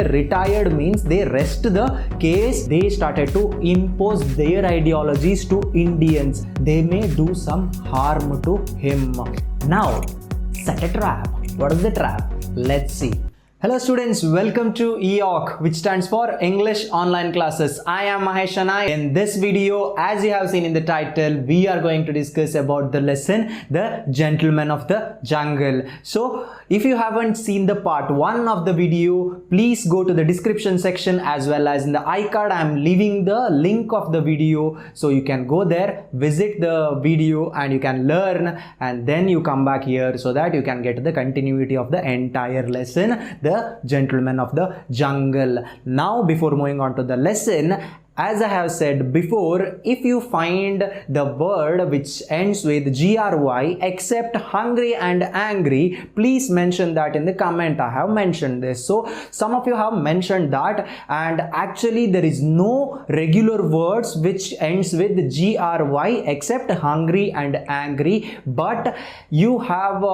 Retired means they rest the case. They started to impose their ideologies to Indians. They may do some harm to him. Now, set a trap. What is the trap? Let's see. Hello students, welcome to EOC, which stands for English Online Classes. I am Mahesh and in this video, as you have seen in the title, we are going to discuss about the lesson, The Gentleman of the Jungle. So, if you haven't seen the part 1 of the video, please go to the description section as well as in the iCard. I am leaving the link of the video so you can go there, visit the video and you can learn, and then you come back here so that you can get the continuity of the entire lesson, The Gentleman of the Jungle. Now, before moving on to the lesson, as I have said before, if you find the word which ends with GRY except hungry and angry, please mention that in the comment. I have mentioned this. So some of you have mentioned that, and actually there is no regular words which ends with GRY except hungry and angry, but you have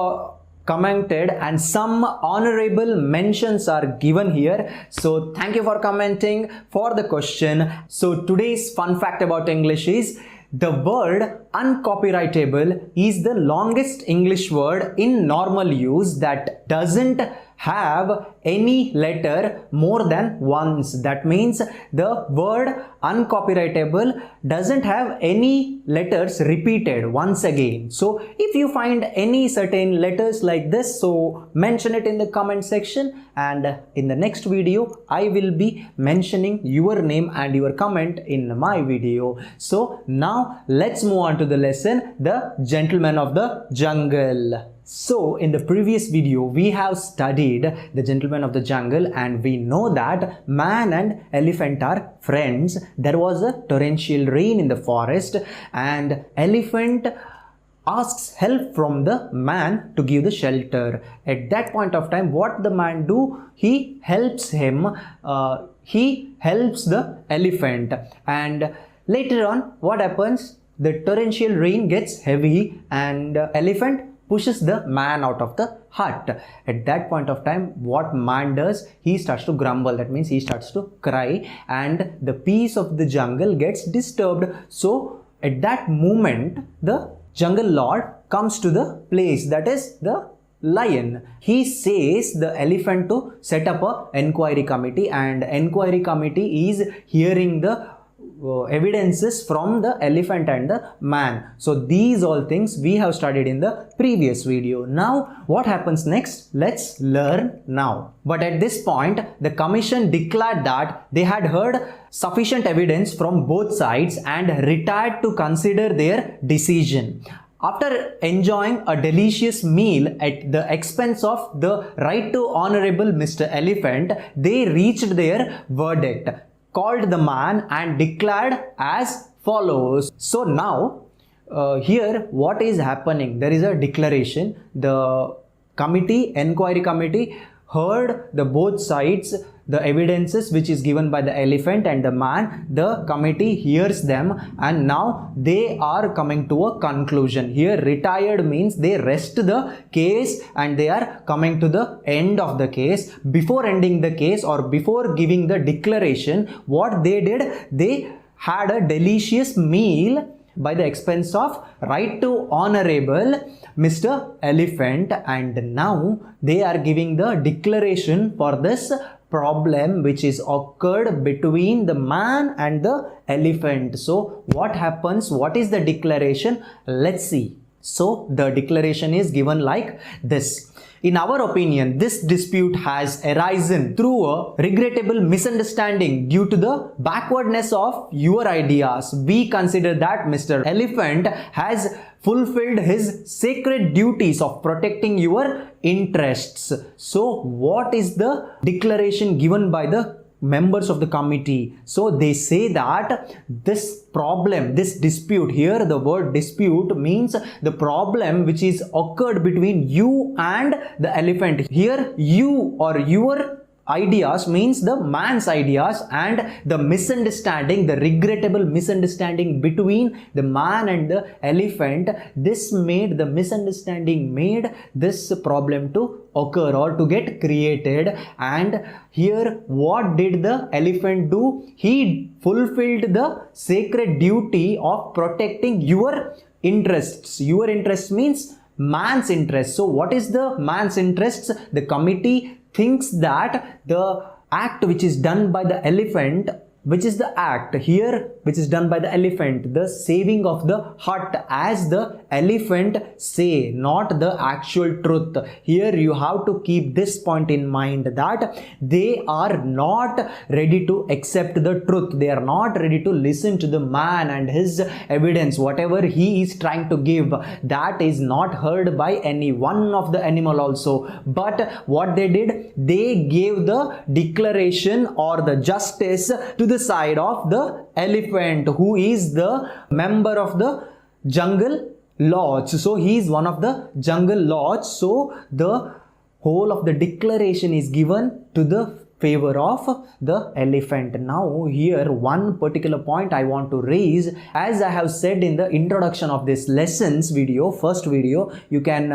commented and some honorable mentions are given here. So thank you for commenting for the question. So today's fun fact about English is the word uncopyrightable is the longest English word in normal use that doesn't have any letter more than once. That means the word uncopyrightable doesn't have any letters repeated once again. So if you find any certain letters like this, so mention it in the comment section, and in the next video I will be mentioning your name and your comment in my video. So now let's move on to the lesson, The Gentleman of the Jungle. So in the previous video we have studied The Gentleman of the Jungle, and we know that man and elephant are friends. There was a torrential rain in the forest and elephant asks help from the man to give the shelter. At that point of time, what the man do? He helps him. He helps the elephant, and later on what happens? The torrential rain gets heavy and elephant pushes the man out of the hut. At that point of time, what man does? He starts to grumble. That means he starts to cry, and the peace of the jungle gets disturbed. So at that moment, the jungle lord comes to the place, that is the lion. He says the elephant to set up a enquiry committee, and enquiry committee is hearing the evidences from the elephant and the man. So these all things we have studied in the previous video. Now what happens next? Let's learn now. But at this point, the commission declared that they had heard sufficient evidence from both sides and retired to consider their decision. After enjoying a delicious meal at the expense of the right to Honorable Mr. Elephant, they reached their verdict, called the man and declared as follows. So now here what is happening? There is a declaration. The enquiry committee heard the both sides, the evidences which is given by the elephant and the man. The committee hears them and now they are coming to a conclusion. Here retired means they rest the case and they are coming to the end of the case. Before ending the case or before giving the declaration, what they did? They had a delicious meal by the expense of right to Honorable Mr. Elephant, and now they are giving the declaration for this problem which is occurred between the man and the elephant. So what happens? What is the declaration? Let's see. So the declaration is given like this. In our opinion, this dispute has arisen through a regrettable misunderstanding due to the backwardness of your ideas. We consider that Mr. Elephant has fulfilled his sacred duties of protecting your interests. So what is the declaration given by the members of the committee? So they say that this problem, this dispute, here the word dispute means the problem which is occurred between you and the elephant. Here you or your ideas means the man's ideas and the misunderstanding, the regrettable misunderstanding between the man and the elephant, this made the misunderstanding made this problem to occur or to get created. And here what did the elephant do? He fulfilled the sacred duty of protecting your interests. Your interest means man's interest. So what is the man's interests? The committee thinks that the act which is done by the elephant, which is the act here which is done by the elephant, the saving of the hut, as the elephant say, not the actual truth. Here you have to keep this point in mind, that they are not ready to accept the truth. They are not ready to listen to the man and his evidence. Whatever he is trying to give, that is not heard by any one of the animal also. But what they did, they gave the declaration or the justice to the side of the elephant, who is the member of the jungle lodge. So he is one of the jungle lodge. So the whole of the declaration is given to the favor of the elephant. Now here one particular point I want to raise, as I have said in the introduction of this lessons video, first video, you can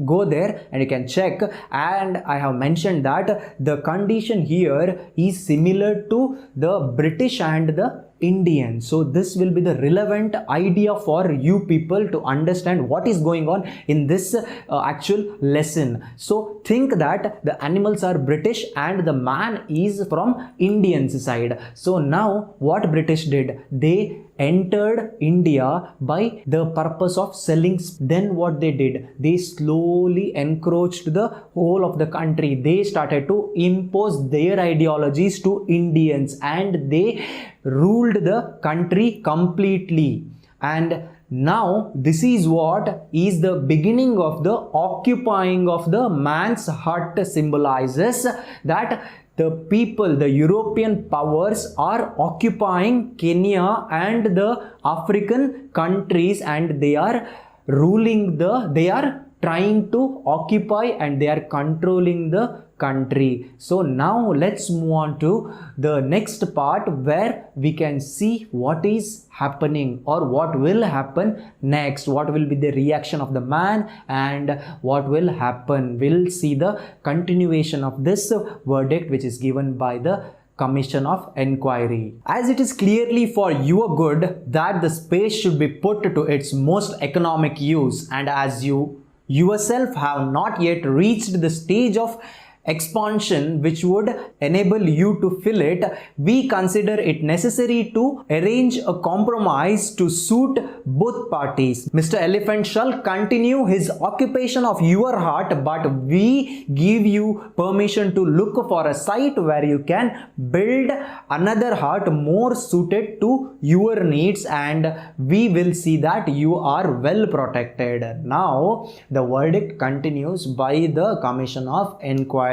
go there and you can check, and I have mentioned that the condition here is similar to the British and the Indian. So this will be the relevant idea for you people to understand what is going on in this actual lesson. So think that the animals are British and the man is from Indian's side. So now what British did, they entered India by the purpose of selling. Then what they did, they slowly encroached the whole of the country. They started to impose their ideologies to Indians and they ruled the country completely. And now this is what is the beginning of the occupying of the man's hut, symbolizes that the people, the European powers are occupying Kenya and the African countries, and they are ruling they are trying to occupy and they are controlling the country. So now let's move on to the next part, where we can see what is happening or what will happen next, what will be the reaction of the man and what will happen. We'll see the continuation of this verdict which is given by the Commission of Inquiry. As it is clearly for your good that the space should be put to its most economic use, and as you yourself have not yet reached the stage of expansion which would enable you to fill it, we consider it necessary to arrange a compromise to suit both parties. Mr. Elephant shall continue his occupation of your hut, but we give you permission to look for a site where you can build another hut more suited to your needs, and we will see that you are well protected. Now the verdict continues by the Commission of Inquiry.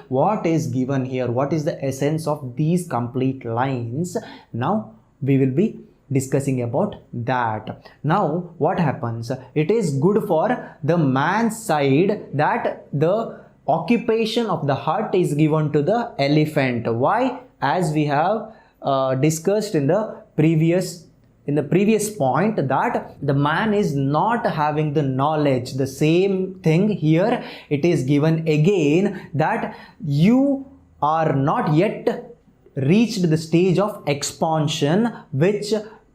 What is given here, what is the essence of these complete lines? Now we will be discussing about that. Now what happens, it is good for the man's side that the occupation of the hut is given to the elephant. Why? As we have discussed in the previous point, that the man is not having the knowledge. The same thing here, it is given again, that you are not yet reached the stage of expansion which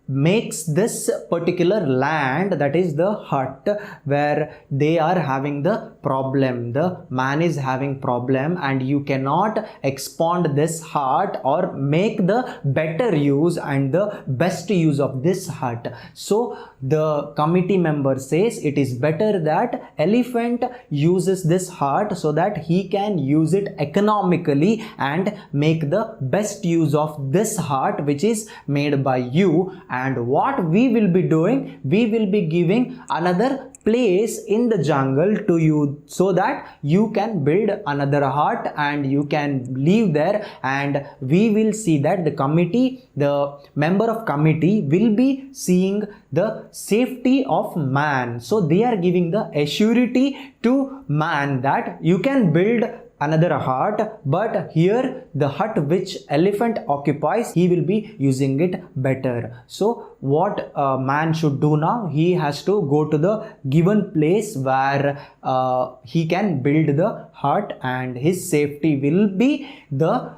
makes this particular land, that is the hut, where they are having the problem, the man is having problem, and you cannot expand this hut or make the better use and the best use of this hut. So the committee member says it is better that elephant uses this hut so that he can use it economically and make the best use of this hut which is made by you. And what we will be doing, we will be giving another place in the jungle to you so that you can build another hut and you can live there, and we will see that the committee, the member of committee will be seeing the safety of man. So they are giving the assurity to man that you can build another hut, but here the hut which elephant occupies, he will be using it better. So what a man should do now, he has to go to the given place where he can build the hut, and his safety will be the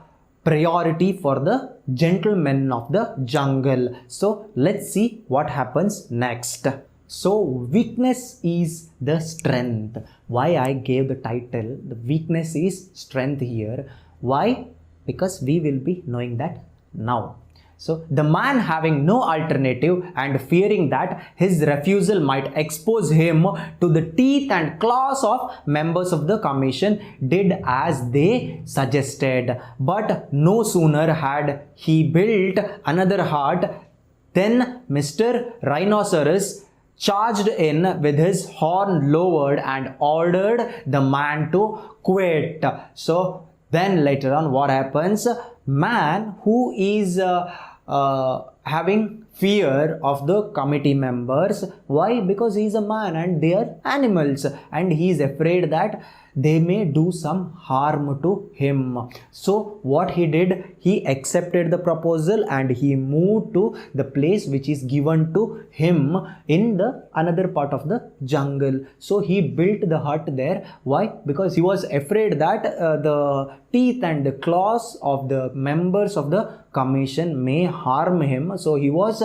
priority for the gentlemen of the jungle. So let's see what happens next. So weakness is the strength. Why I gave the title, the weakness is strength here. Why? Because we will be knowing that now. So the man, having no alternative and fearing that his refusal might expose him to the teeth and claws of members of the commission, did as they suggested. But no sooner had he built another hut than Mr. Rhinoceros charged in with his horn lowered and ordered the man to quit. So then later on what happens? Man who is having fear of the committee members. Why? Because he is a man and they are animals, and he is afraid that they may do some harm to him. So what he did, he accepted the proposal and he moved to the place which is given to him in the another part of the jungle. So he built the hut there. Why? Because he was afraid that the teeth and the claws of the members of the commission may harm him. So he was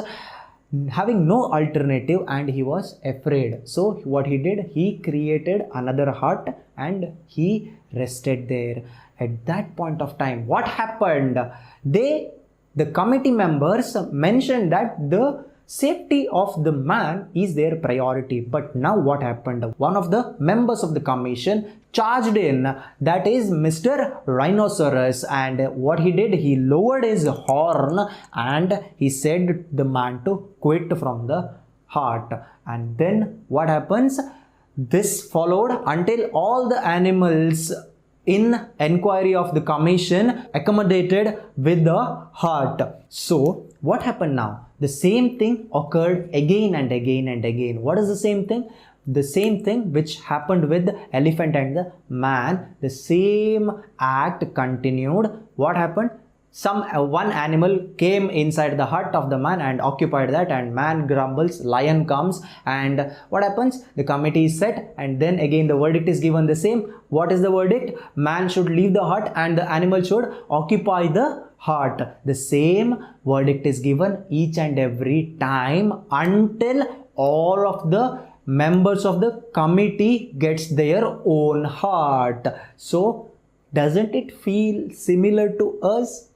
having no alternative and he was afraid. So what he did, he created another hut and he rested there. At that point of time, what happened? The committee members mentioned that the safety of the man is their priority. But now what happened? One of the members of the commission charged in, that is Mr. Rhinoceros, and what he did, he lowered his horn and he said the man to quit from the hut. And then what happens? This followed until all the animals in enquiry of the commission accommodated with the hut. So what happened now? The same thing occurred again and again and again. What is the same thing? The same thing which happened with the elephant and the man. The same act continued. What happened? One animal came inside the hut of the man and occupied that, and man grumbles, lion comes, and what happens? The committee is set, and then again the verdict is given the same. What is the verdict? Man should leave the hut and the animal should occupy the hut. The same verdict is given each and every time until all of the members of the committee gets their own hut. So doesn't it feel similar to us?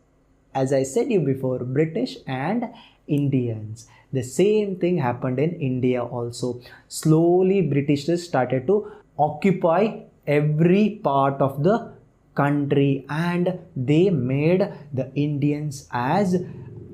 As I said you before, British and Indians. The same thing happened in India also. Slowly Britishers started to occupy every part of the country and they made the Indians as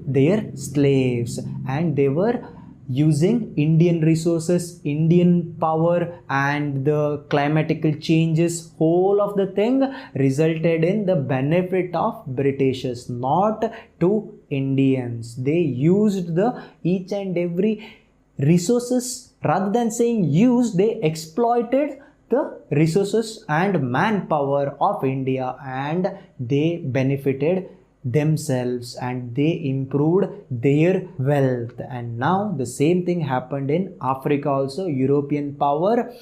their slaves, and they were using Indian resources, Indian power, and the climatical changes, whole of the thing resulted in the benefit of Britishers, not to Indians. They used the each and every resources. Rather than saying use, they exploited the resources and manpower of India, and they benefited themselves and they improved their wealth. And now the same thing happened in Africa also. European power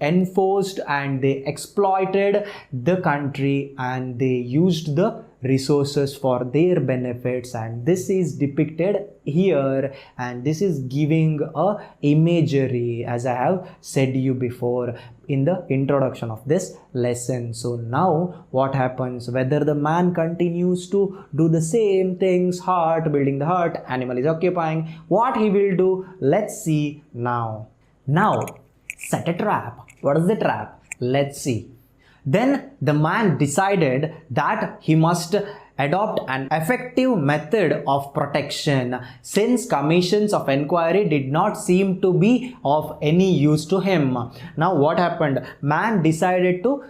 enforced and they exploited the country and they used the resources for their benefits, and this is depicted here, and this is giving a imagery, as I have said you before in the introduction of this lesson. So now what happens? Whether the man continues to do the same things, hut, building the hut, animal is occupying, what he will do, let's see now. Now set a trap. What is the trap? Let's see. Then the man decided that he must adopt an effective method of protection, since commissions of inquiry did not seem to be of any use to him. Now what happened? Man decided to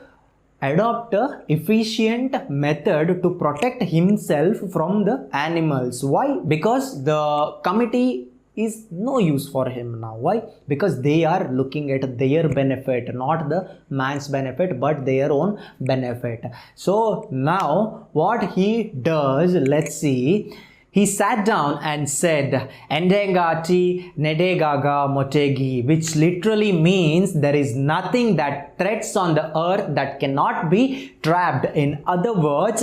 adopt an efficient method to protect himself from the animals. Why? Because the committee is no use for him now. Why? Because they are looking at their benefit, not the man's benefit, but their own benefit. So now what he does, let's see. He sat down and said, Endengati nedegaga motegi, which literally means there is nothing that treads on the earth that cannot be trapped. In other words,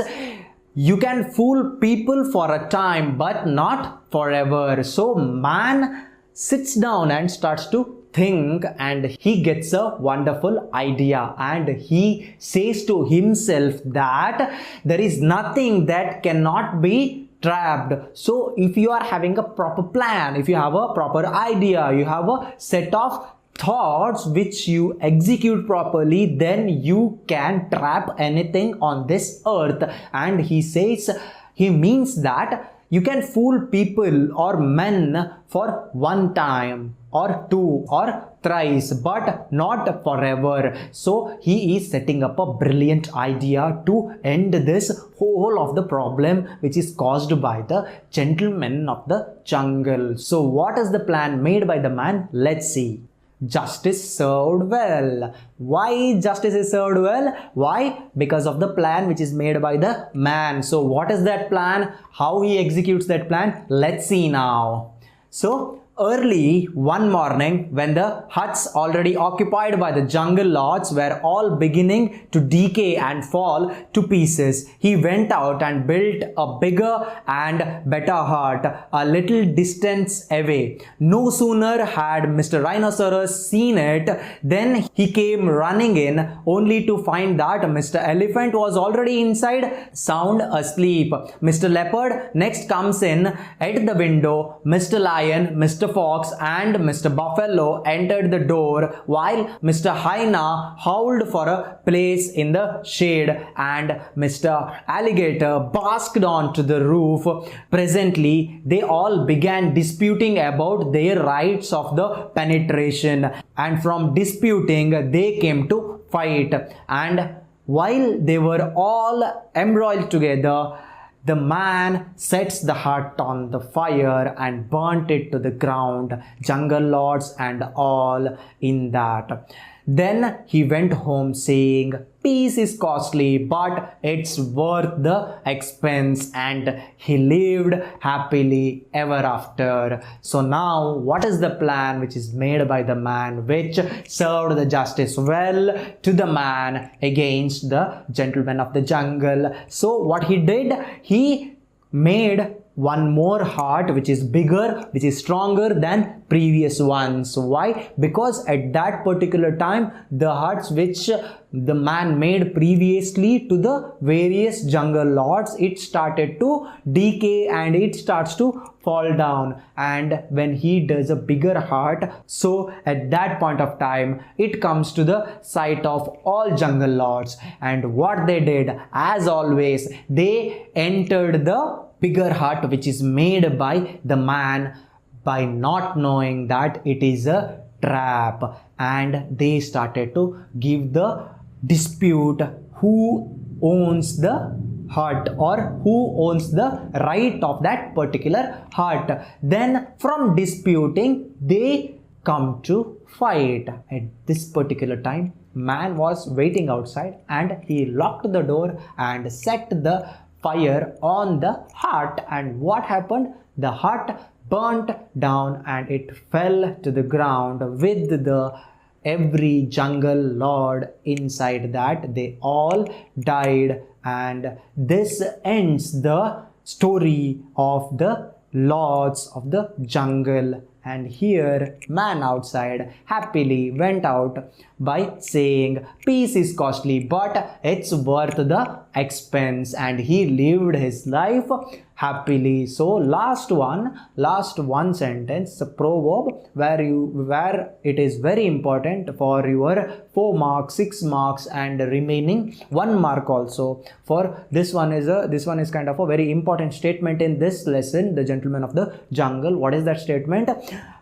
you can fool people for a time, but not forever. So man sits down and starts to think, and he gets a wonderful idea, and he says to himself that there is nothing that cannot be trapped. So if you are having a proper plan, if you have a proper idea, you have a set of thoughts which you execute properly, then you can trap anything on this earth. And he says, he means that you can fool people or men for one time or two or thrice, but not forever. So he is setting up a brilliant idea to end this whole of the problem which is caused by the gentlemen of the jungle. So what is the plan made by the man? Let's see. Justice served well. Why justice is served well? Why? Because of the plan which is made by the man. So what is that plan? How he executes that plan? Let's see now. So early one morning, when the huts already occupied by the jungle lords were all beginning to decay and fall to pieces, he went out and built a bigger and better hut a little distance away. No sooner had Mr. Rhinoceros seen it than he came running in, only to find that Mr. Elephant was already inside, sound asleep. Mr. Leopard next comes in at the window. Mr. Lion, Mr. Fox and Mr. Buffalo entered the door, while Mr. Hyena howled for a place in the shade, and Mr. Alligator basked onto the roof. Presently, they all began disputing about their rights of the penetration, and from disputing they came to fight. And while they were all embroiled together, the man sets the hut on the fire and burnt it to the ground, jungle lords and all in that. Then he went home saying, peace is costly, but it's worth the expense, and he lived happily ever after. So now what is the plan which is made by the man, which served the justice well to the man against the gentleman of the jungle? So what he did, he made one more hut which is bigger, which is stronger than previous ones. Why? Because at that particular time, the huts which the man made previously to the various jungle lords, it started to decay and it starts to fall down. And when he does a bigger hut, so at that point of time, it comes to the sight of all jungle lords. And what they did, as always, they entered the bigger hut which is made by the man, by not knowing that it is a trap, and they started to give the dispute who owns the hut or who owns the right of that particular hut. Then from disputing they come to fight. At this particular time, man was waiting outside and he locked the door and set the fire on the hut. And what happened? The hut burnt down and it fell to the ground with the every jungle lord inside that. They all died, and this ends the story of the lords of the jungle. And here man outside happily went out by saying, peace is costly, but it's worth the expense, and he lived his life happily. So last one sentence, a proverb where it is very important for your 4 marks, 6 marks and remaining 1 mark also. For this one is kind of a very important statement in this lesson, the gentleman of the jungle. What is that statement?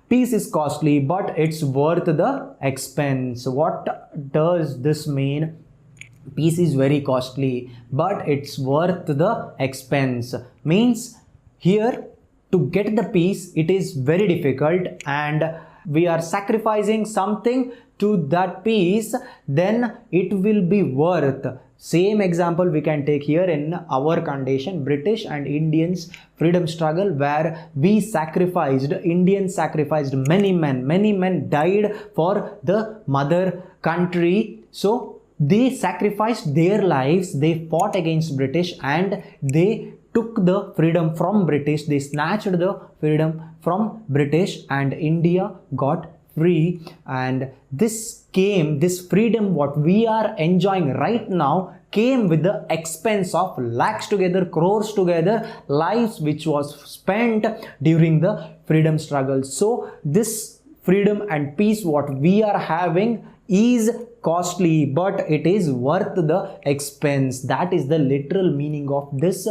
Peace is costly, but it's worth the expense. What does this mean? Peace is very costly, but it's worth the expense. Means here to get the peace, it is very difficult, and we are sacrificing something to that peace, then it will be worth. Same example we can take here in our condition, British and Indians freedom struggle, where Indians sacrificed many men died for the mother country. So they sacrificed their lives, they fought against British, and they took the freedom from British, they snatched the freedom from British, and India got free. And this freedom what we are enjoying right now came with the expense of lakhs together, crores together, lives which was spent during the freedom struggle. So this freedom and peace what we are having is costly, but it is worth the expense. That is the literal meaning of this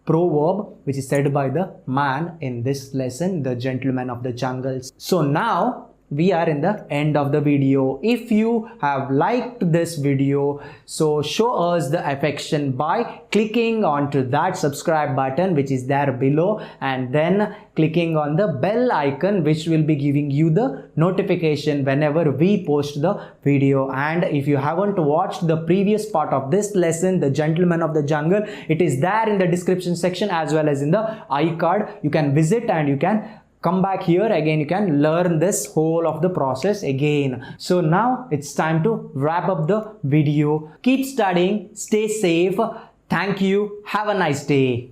proverb which is said by the man in this lesson, the gentleman of the jungles. So now we are in the end of the video. If you have liked this video, so show us the affection by clicking onto that subscribe button which is there below, and then clicking on the bell icon which will be giving you the notification whenever we post the video. And if you haven't watched the previous part of this lesson, the gentleman of the jungle, it is there in the description section as well as in the iCard. You can visit and you can come back here again, you can learn this whole of the process again. So now it's time to wrap up the video. Keep studying, stay safe. Thank you. Have a nice day.